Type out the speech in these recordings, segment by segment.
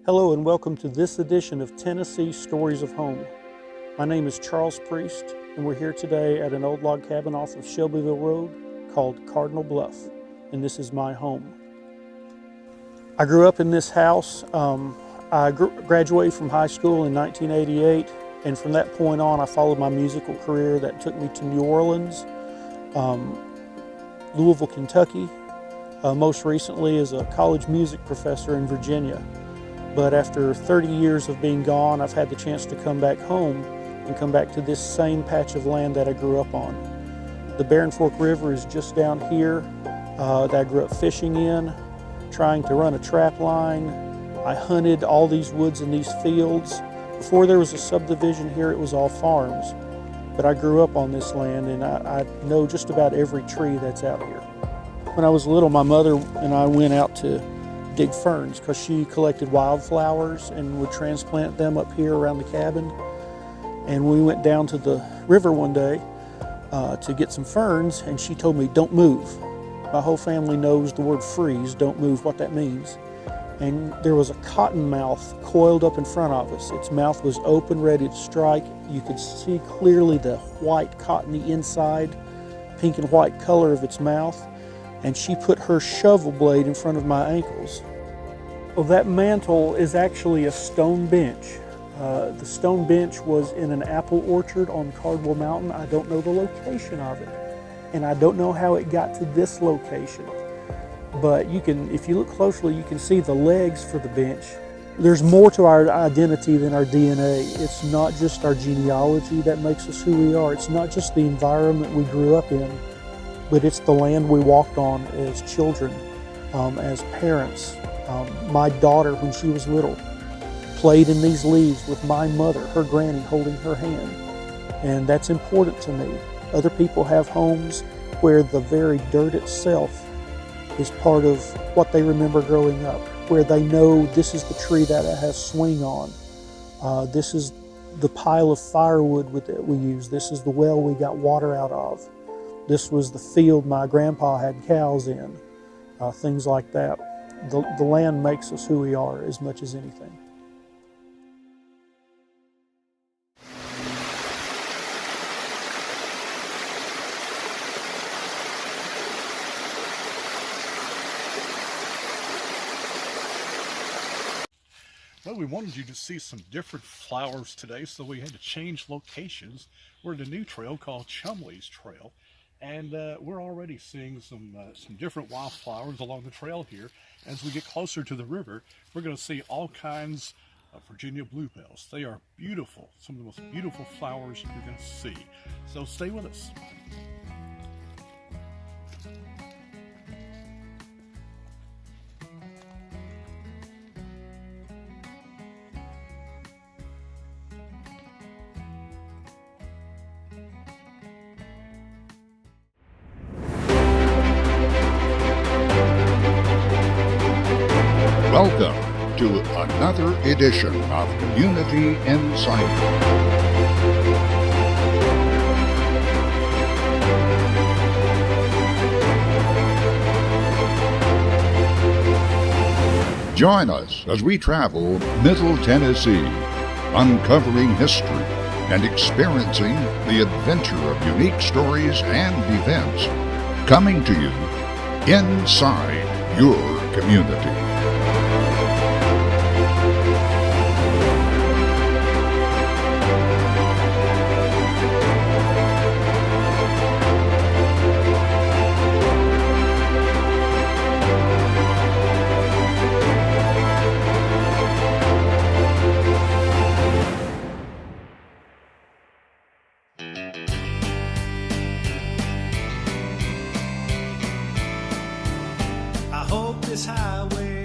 Hello and welcome to this edition of Tennessee Stories of Home. My name is Charles Priest and we're here today at an old log cabin off of Shelbyville Road called Cardinal Bluff, and this is my home. I grew up in this house. I graduated from high school in 1988, and from that point on I followed my musical career that took me to New Orleans, Louisville, Kentucky, most recently as a college music professor in Virginia. But after 30 years of being gone, I've had the chance to come back home and come back to this same patch of land that I grew up on. The Barren Fork River is just down here that I grew up fishing in, trying to run a trap line. I hunted all these woods and these fields. Before there was a subdivision here, it was all farms. But I grew up on this land and I know just about every tree that's out here. When I was little, my mother and I went out to dig ferns because she collected wildflowers and would transplant them up here around the cabin. And we went down to the river one day to get some ferns, and she told me, "Don't move." My whole family knows the word freeze, don't move, what that means. And there was a cottonmouth coiled up in front of us. Its mouth was open, ready to strike. You could see clearly the white cottony inside, pink and white color of its mouth. And she put her shovel blade in front of my ankles. Well, that mantle is actually a stone bench. The stone bench was in an apple orchard on Cardwell Mountain. I don't know the location of it, and I don't know how it got to this location. But you can, if you look closely, you can see the legs for the bench. There's more to our identity than our DNA. It's not just our genealogy that makes us who we are. It's not just the environment we grew up in, but it's the land we walked on as children, as parents. My daughter, when she was little, played in these leaves with my mother, her granny, holding her hand. And that's important to me. Other people have homes where the very dirt itself is part of what they remember growing up, where they know this is the tree that I have swing on. This is the pile of firewood that we use. This is the well we got water out of. This was the field my grandpa had cows in, things like that. The land makes us who we are as much as anything. Well, we wanted you to see some different flowers today, so we had to change locations. We're at a new trail called Chumley's Trail. And we're already seeing some different wildflowers along the trail here. As we get closer to the river, we're going to see all kinds of Virginia bluebells. They are beautiful, some of the most beautiful flowers you're going to see. So stay with us. Welcome to another edition of Community Insight. Join us as we travel Middle Tennessee, uncovering history and experiencing the adventure of unique stories and events coming to you inside your community. This highway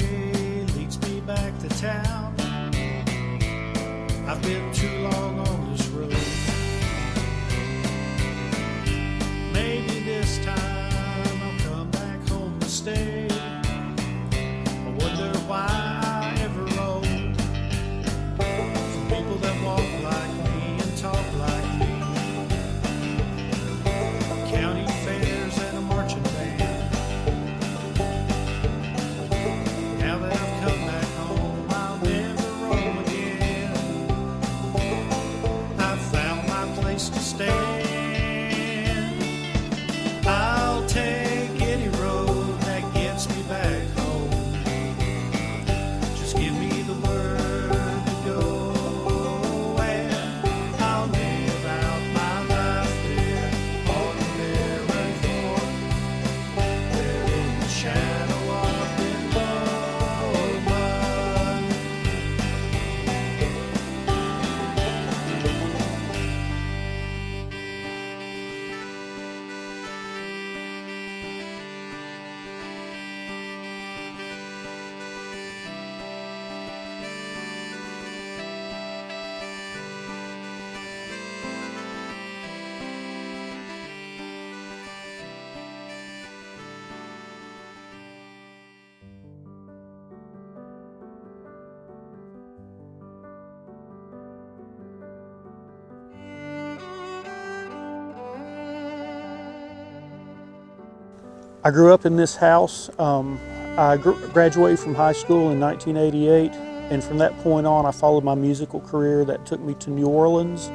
I grew up in this house. I graduated from high school in 1988, and from that point on I followed my musical career that took me to New Orleans,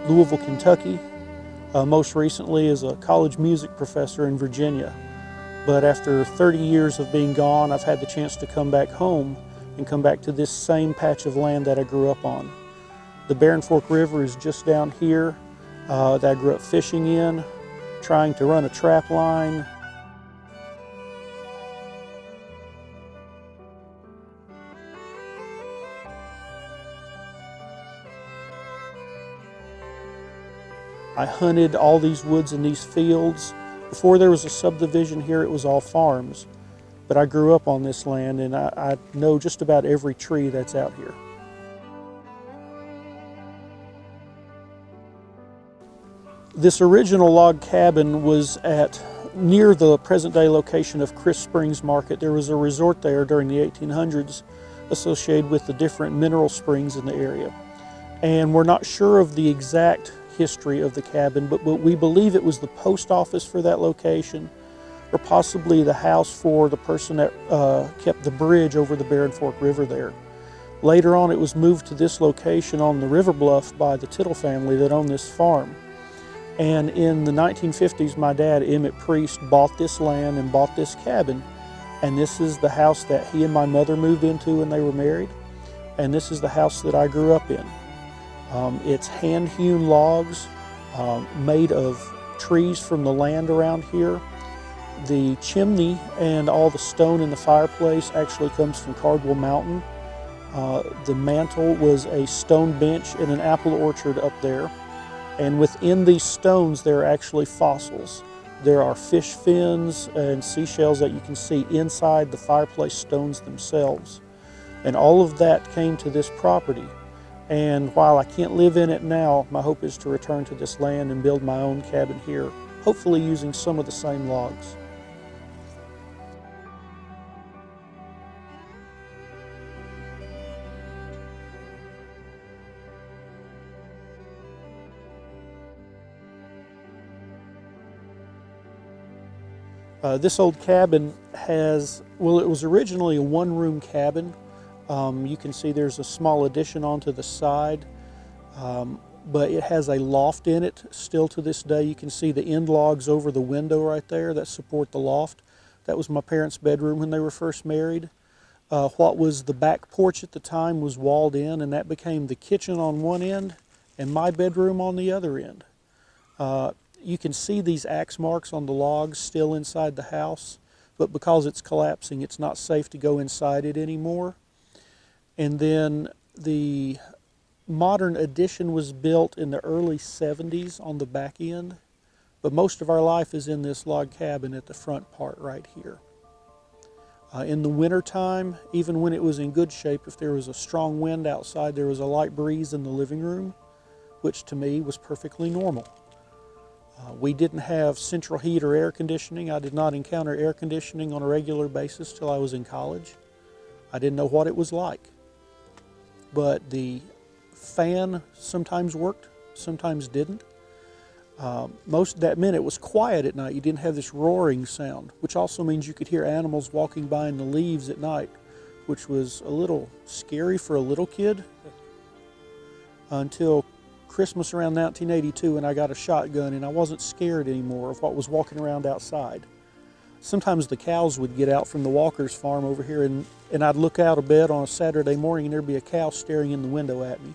Louisville, Kentucky, most recently as a college music professor in Virginia. But after 30 years of being gone, I've had the chance to come back home and come back to this same patch of land that I grew up on. The Barren Fork River is just down here that I grew up fishing in, trying to run a trap line. I hunted all these woods and these fields. Before there was a subdivision here, it was all farms. But I grew up on this land, and I know just about every tree that's out here. This original log cabin was near the present-day location of Chris Springs Market. There was a resort there during the 1800s associated with the different mineral springs in the area. And we're not sure of the exact history of the cabin, but we believe it was the post office for that location, or possibly the house for the person that kept the bridge over the Barren Fork River there. Later on, it was moved to this location on the river bluff by the Tittle family that owned this farm. And in the 1950s, my dad, Emmett Priest, bought this land and bought this cabin. And this is the house that he and my mother moved into when they were married. And this is the house that I grew up in. It's hand-hewn logs made of trees from the land around here. The chimney and all the stone in the fireplace actually comes from Cardwell Mountain. The mantle was a stone bench in an apple orchard up there. And within these stones, there are actually fossils. There are fish fins and seashells that you can see inside the fireplace stones themselves. And all of that came to this property. And while I can't live in it now, my hope is to return to this land and build my own cabin here, hopefully using some of the same logs. This old cabin it was originally a one-room cabin. You can see there's a small addition onto the side, but it has a loft in it still to this day. You can see the end logs over the window right there that support the loft. That was my parents' bedroom when they were first married. What was the back porch at the time was walled in, and that became the kitchen on one end and my bedroom on the other end. You can see these axe marks on the logs still inside the house, but because it's collapsing, it's not safe to go inside it anymore. And then the modern addition was built in the early 70s on the back end, but most of our life is in this log cabin at the front part right here. In the wintertime, even when it was in good shape, if there was a strong wind outside, there was a light breeze in the living room, which to me was perfectly normal. We didn't have central heat or air conditioning. I did not encounter air conditioning on a regular basis till I was in college. I didn't know what it was like. But the fan sometimes worked, sometimes didn't. That meant it was quiet at night. You didn't have this roaring sound, which also means you could hear animals walking by in the leaves at night, which was a little scary for a little kid until Christmas around 1982 when I got a shotgun and I wasn't scared anymore of what was walking around outside. Sometimes the cows would get out from the Walker's farm over here and I'd look out of bed on a Saturday morning and there'd be a cow staring in the window at me.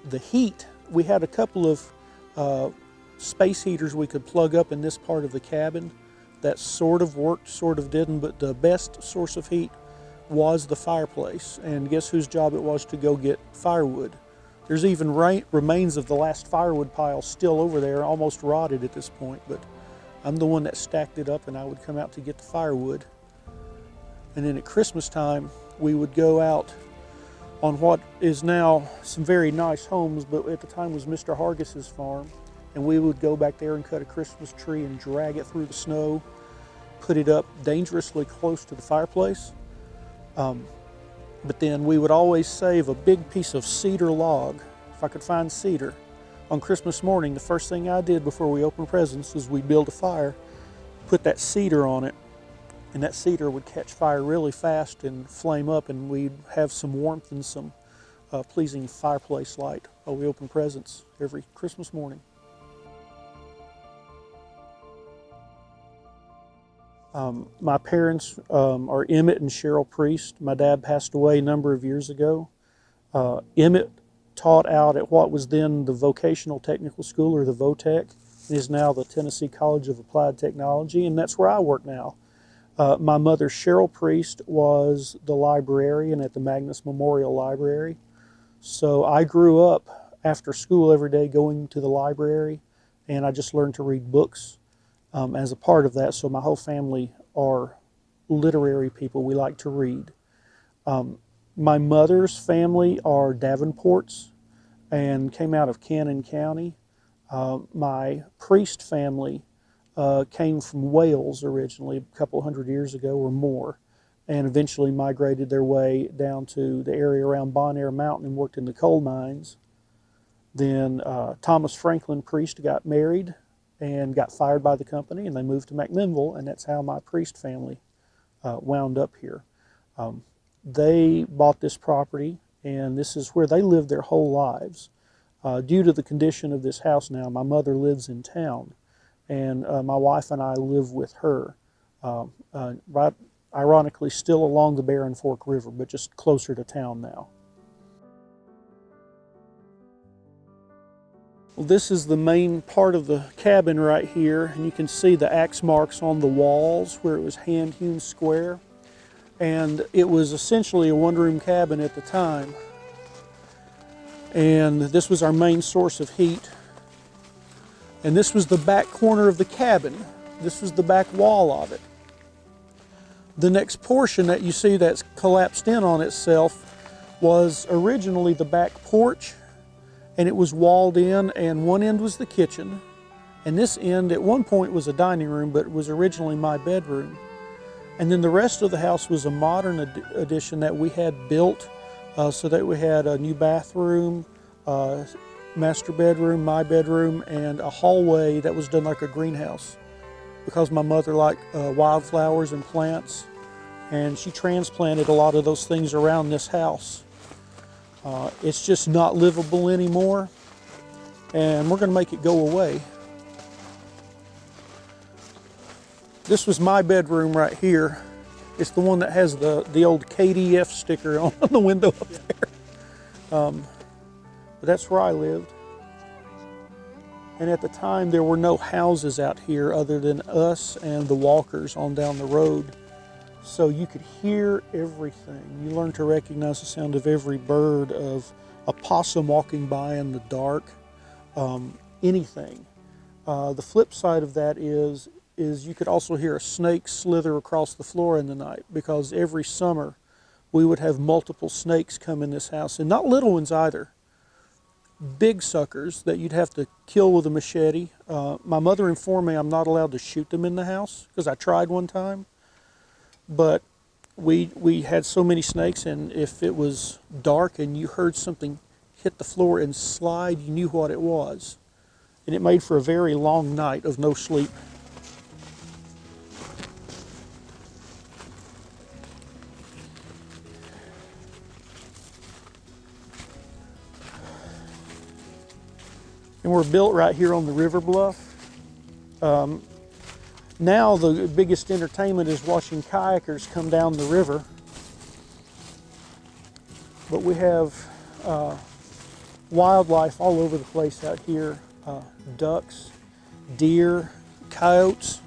The heat, we had a couple of space heaters we could plug up in this part of the cabin that sort of worked, sort of didn't, but the best source of heat was the fireplace. And guess whose job it was to go get firewood? There's even remains of the last firewood pile still over there, almost rotted at this point, but I'm the one that stacked it up and I would come out to get the firewood. And then at Christmas time, we would go out on what is now some very nice homes, but at the time was Mr. Hargis's farm. And we would go back there and cut a Christmas tree and drag it through the snow, put it up dangerously close to the fireplace. But then we would always save a big piece of cedar log, if I could find cedar, on Christmas morning, the first thing I did before we opened presents is we build a fire, put that cedar on it, and that cedar would catch fire really fast and flame up, and we'd have some warmth and some pleasing fireplace light while we open presents every Christmas morning. My parents are Emmett and Cheryl Priest. My dad passed away a number of years ago. Emmett taught out at what was then the Vocational Technical School, or the VOTEC. It is now the Tennessee College of Applied Technology, and that's where I work now. My mother, Cheryl Priest, was the librarian at the Magnus Memorial Library. So I grew up after school every day going to the library, and I just learned to read books as a part of that. So my whole family are literary people. We like to read. My mother's family are Davenports and came out of Cannon County. My Priest family came from Wales originally, a couple hundred years ago or more, and eventually migrated their way down to the area around Bon Air Mountain and worked in the coal mines. Then Thomas Franklin Priest got married and got fired by the company, and they moved to McMinnville, and that's how my Priest family wound up here. They bought this property, and this is where they lived their whole lives. Due to the condition of this house now, my mother lives in town, and my wife and I live with her, right, ironically still along the Barren Fork River, but just closer to town now. Well, this is the main part of the cabin right here, and you can see the axe marks on the walls where it was hand-hewn square. And it was essentially a one-room cabin at the time. And this was our main source of heat. And this was the back corner of the cabin. This was the back wall of it. The next portion that you see that's collapsed in on itself was originally the back porch, and it was walled in, and one end was the kitchen, and this end at one point was a dining room, but it was originally my bedroom. And then the rest of the house was a modern addition that we had built, so that we had a new bathroom, master bedroom, my bedroom, and a hallway that was done like a greenhouse, because my mother liked wildflowers and plants, and she transplanted a lot of those things around this house. It's just not livable anymore, and we're going to make it go away. This was my bedroom right here. It's the one that has the old KDF sticker on the window up there. But that's where I lived. And at the time, there were no houses out here other than us and the Walkers on down the road. So you could hear everything. You learned to recognize the sound of every bird, of a possum walking by in the dark, anything. The flip side of that is you could also hear a snake slither across the floor in the night, because every summer we would have multiple snakes come in this house, and not little ones either. Big suckers that you'd have to kill with a machete. My mother informed me I'm not allowed to shoot them in the house, because I tried one time. But we had so many snakes, and if it was dark and you heard something hit the floor and slide, you knew what it was. And it made for a very long night of no sleep. And we're built right here on the river bluff. Now the biggest entertainment is watching kayakers come down the river. But we have wildlife all over the place out here. Ducks, deer, coyotes.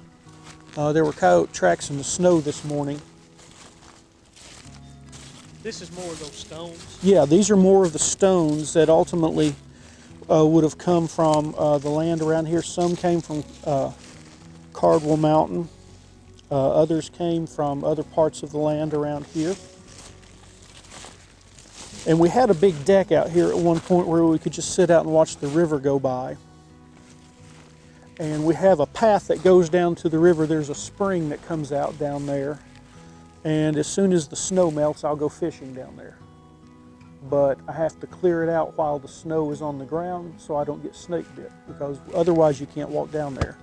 There were coyote tracks in the snow this morning. This is more of those stones? Yeah, these are more of the stones that ultimately would have come from the land around here. Some came from Cardwell Mountain. Others came from other parts of the land around here. And we had a big deck out here at one point where we could just sit out and watch the river go by. And we have a path that goes down to the river. There's a spring that comes out down there. And as soon as the snow melts, I'll go fishing down there. but I have to clear it out while the snow is on the ground so I don't get snake bit, because otherwise you can't walk down there.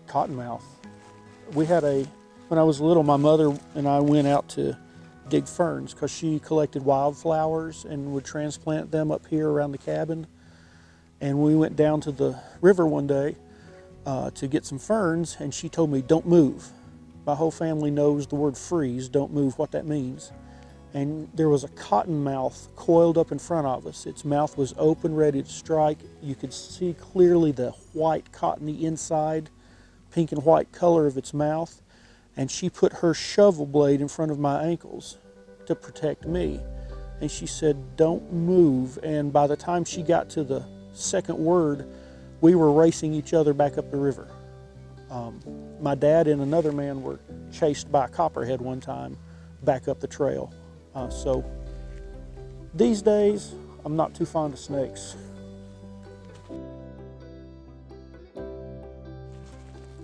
Cottonmouth. When I was little, my mother and I went out to dig ferns because she collected wildflowers and would transplant them up here around the cabin. And we went down to the river one day to get some ferns, and she told me, don't move. My whole family knows the word freeze, don't move, what that means. And there was a cottonmouth coiled up in front of us. Its mouth was open, ready to strike. You could see clearly the white cottony inside, pink and white color of its mouth. And she put her shovel blade in front of my ankles to protect me. And she said, don't move. And by the time she got to the second word, we were racing each other back up the river. My dad and another man were chased by a copperhead one time back up the trail. So these days, I'm not too fond of snakes.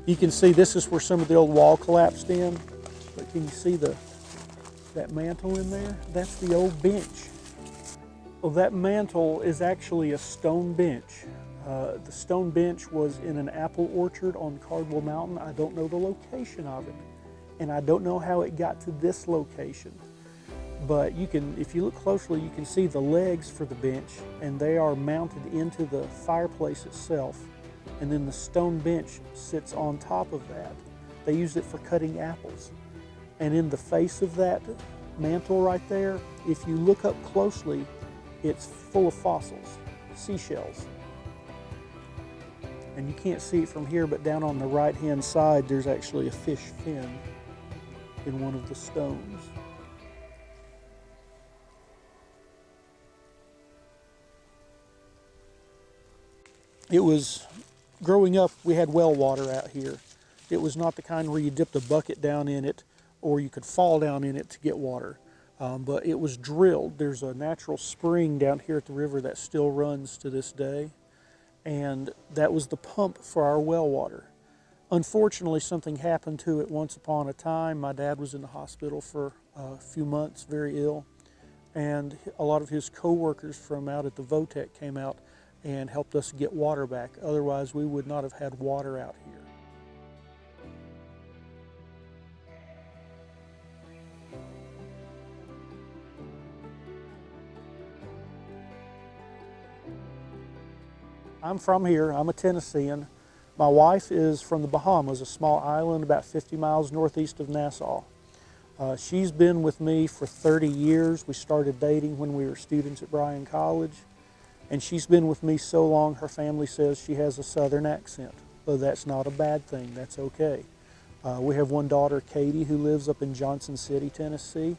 You can see this is where some of the old wall collapsed in, but can you see that mantle in there? That's the old bench. Well, that mantle is actually a stone bench. The stone bench was in an apple orchard on Cardwell Mountain. I don't know the location of it, and I don't know how it got to this location. But you can, if you look closely, you can see the legs for the bench, and they are mounted into the fireplace itself. And then the stone bench sits on top of that. They used it for cutting apples. And in the face of that mantle right there, if you look up closely, it's full of fossils, seashells. And you can't see it from here, but down on the right-hand side, there's actually a fish fin in one of the stones. It was, growing up, we had well water out here. It was not the kind where you dipped a bucket down in it or you could fall down in it to get water. But it was drilled. There's a natural spring down here at the river that still runs to this day. And that was the pump for our well water. Unfortunately, something happened to it once upon a time. My dad was in the hospital for a few months, very ill. And a lot of his co-workers from out at the Votech came out and helped us get water back. Otherwise, we would not have had water out here. I'm from here, I'm a Tennessean. My wife is from the Bahamas, a small island about 50 miles northeast of Nassau. She's been with me for 30 years. We started dating when we were students at Bryan College. And she's been with me so long, her family says she has a southern accent. But that's not a bad thing, that's okay. We have one daughter, Katie, who lives up in Johnson City, Tennessee.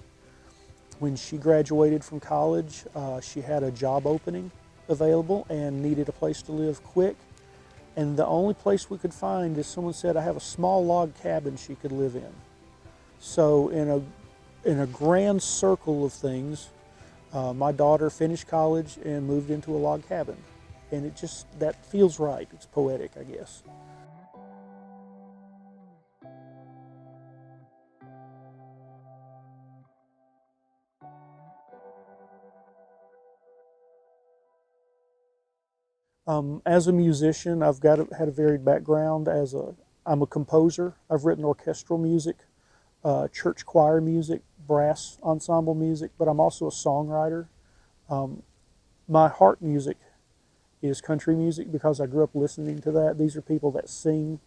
When she graduated from college, she had a job opening available and needed a place to live quick. And the only place we could find is someone said, I have a small log cabin she could live in. So in a grand circle of things, my daughter finished college and moved into a log cabin. And it just, that feels right. It's poetic, I guess. As a musician, I've had a varied background. I'm a composer. I've written orchestral music, church choir music, brass ensemble music, but I'm also a songwriter. My heart music is country music because I grew up listening to that. These are people that sing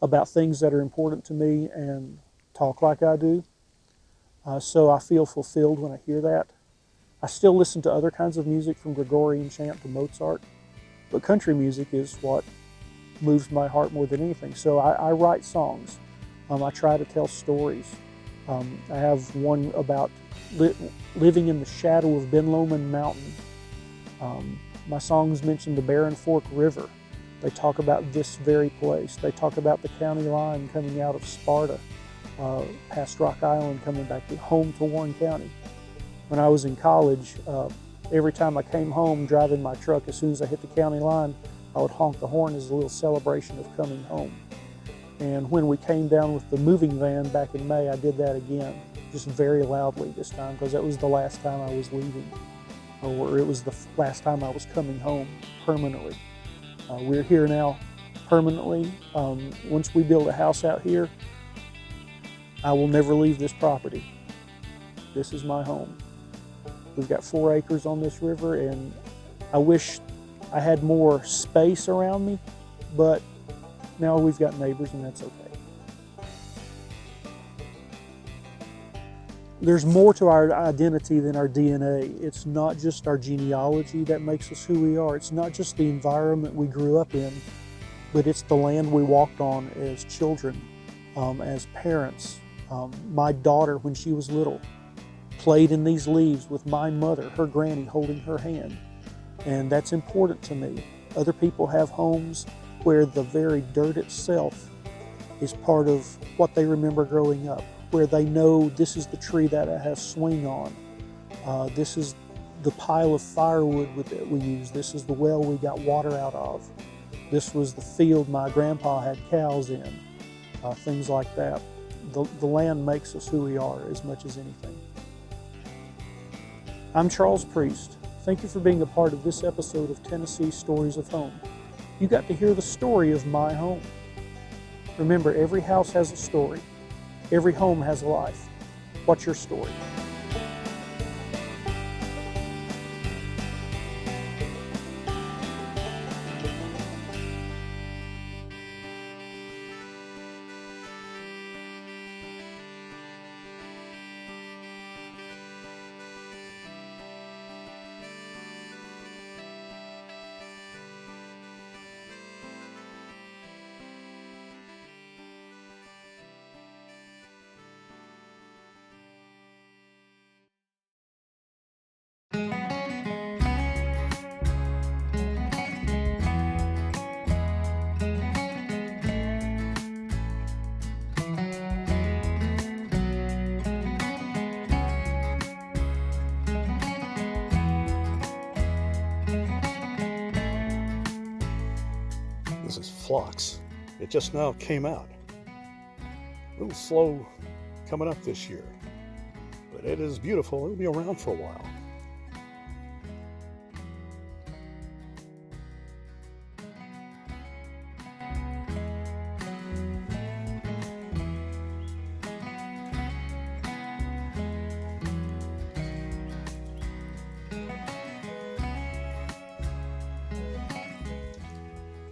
about things that are important to me and talk like I do. So I feel fulfilled when I hear that. I still listen to other kinds of music, from Gregorian chant to Mozart. But country music is what moves my heart more than anything. So I write songs. I try to tell stories. I have one about living in the shadow of Ben Lomond Mountain. My songs mention the Barren Fork River. They talk about this very place. They talk about the county line coming out of Sparta, past Rock Island, coming back home to Warren County. When I was in college, every time I came home driving my truck, as soon as I hit the county line, I would honk the horn as a little celebration of coming home. And when we came down with the moving van back in May, I did that again, just very loudly this time, because that was the last time I was leaving, or it was the last time I was coming home permanently. We're here now permanently. Once we build a house out here, I will never leave this property. This is my home. We've got 4 acres on this river, and I wish I had more space around me, but now we've got neighbors, and that's okay. There's more to our identity than our DNA. It's not just our genealogy that makes us who we are. It's not just the environment we grew up in, but it's the land we walked on as children, as parents. My daughter, when she was little, played in these leaves with my mother, her granny, holding her hand. And that's important to me. Other people have homes where the very dirt itself is part of what they remember growing up, where they know this is the tree that I have swing on. This is the pile of firewood that we use. This is the well we got water out of. This was the field my grandpa had cows in, things like that. The land makes us who we are as much as anything. I'm Charles Priest. Thank you for being a part of this episode of Tennessee Stories of Home. You got to hear the story of my home. Remember, every house has a story. Every home has a life. What's your story? This is phlox. It just now came out. A little slow coming up this year, but it is beautiful. It'll be around for a while.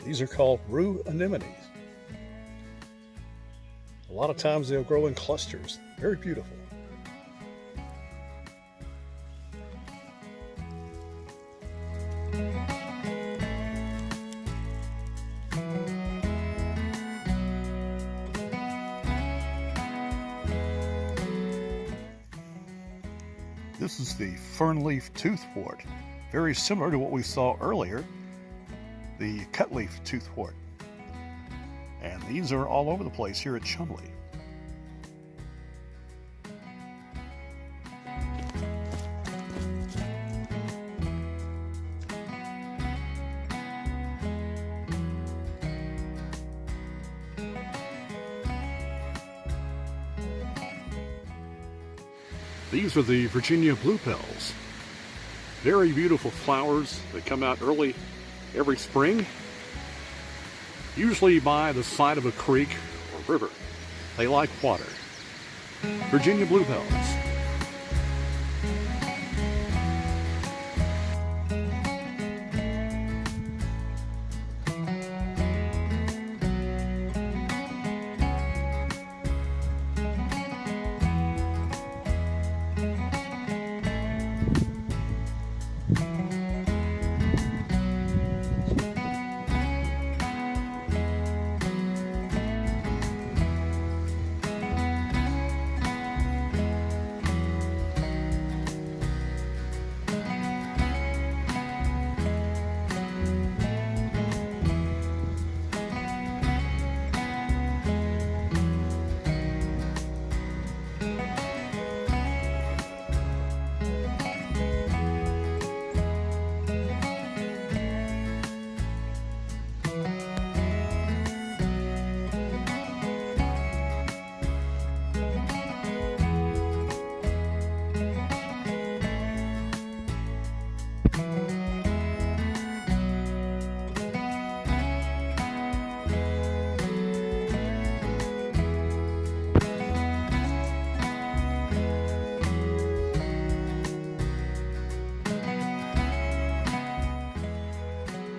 These are called rue anemones. A lot of times they'll grow in clusters. Very beautiful. This is the fernleaf toothwort, very similar to what we saw earlier, the cutleaf toothwort. And these are all over the place here at Chumley. These are the Virginia bluebells. Very beautiful flowers that come out early every spring, usually by the side of a creek or river. They like water. Virginia bluebells.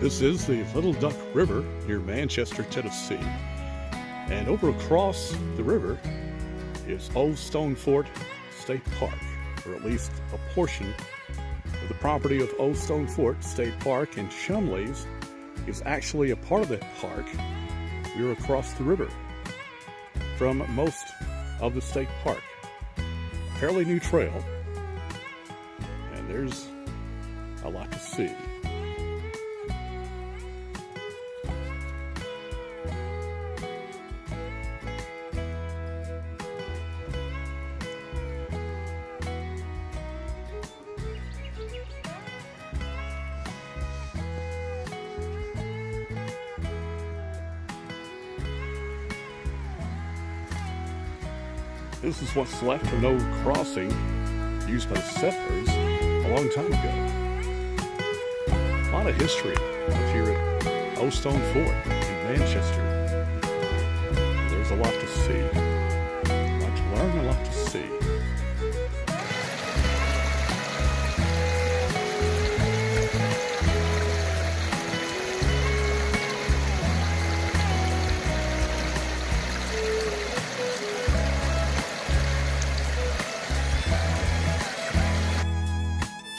This is the Little Duck River near Manchester, Tennessee. And over across the river is Old Stone Fort State Park, or at least a portion of the property of Old Stone Fort State Park, and Chumley's is actually a part of that park. We're across the river from most of the state park. A fairly new trail, and there's a lot to see. This is what's left of an old crossing used by settlers a long time ago. A lot of history up here at Old Stone Fort in Manchester. There's a lot to see, a lot to learn, a lot to see.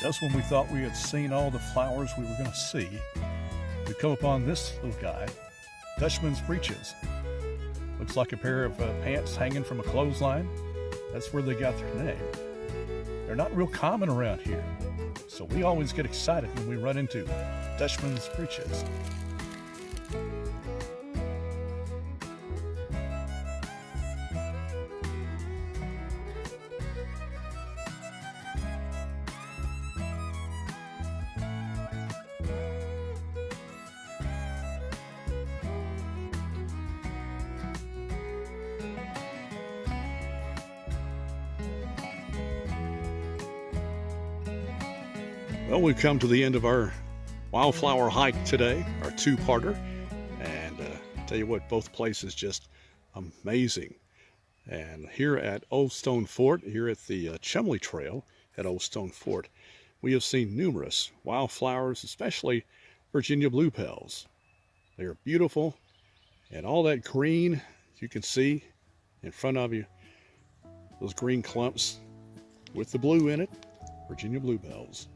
Just when we thought we had seen all the flowers we were going to see, we come upon this little guy, Dutchman's Breeches. Looks like a pair of pants hanging from a clothesline. That's where they got their name. They're not real common around here, so we always get excited when we run into Dutchman's Breeches. Well, we've come to the end of our wildflower hike today, our two-parter, and tell you what, both places just amazing. And here at Old Stone Fort, here at the Chumley Trail at Old Stone Fort, we have seen numerous wildflowers, especially Virginia bluebells. They are beautiful, and all that green you can see in front of you, those green clumps with the blue in it, Virginia bluebells.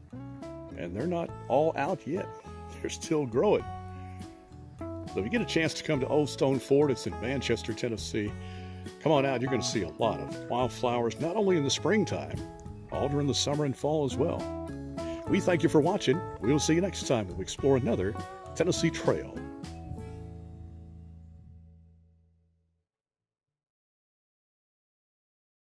And they're not all out yet. They're still growing. So if you get a chance to come to Old Stone Fort, it's in Manchester, Tennessee, come on out. You're going to see a lot of wildflowers, not only in the springtime, all during the summer and fall as well. We thank you for watching. We will see you next time when we explore another Tennessee trail.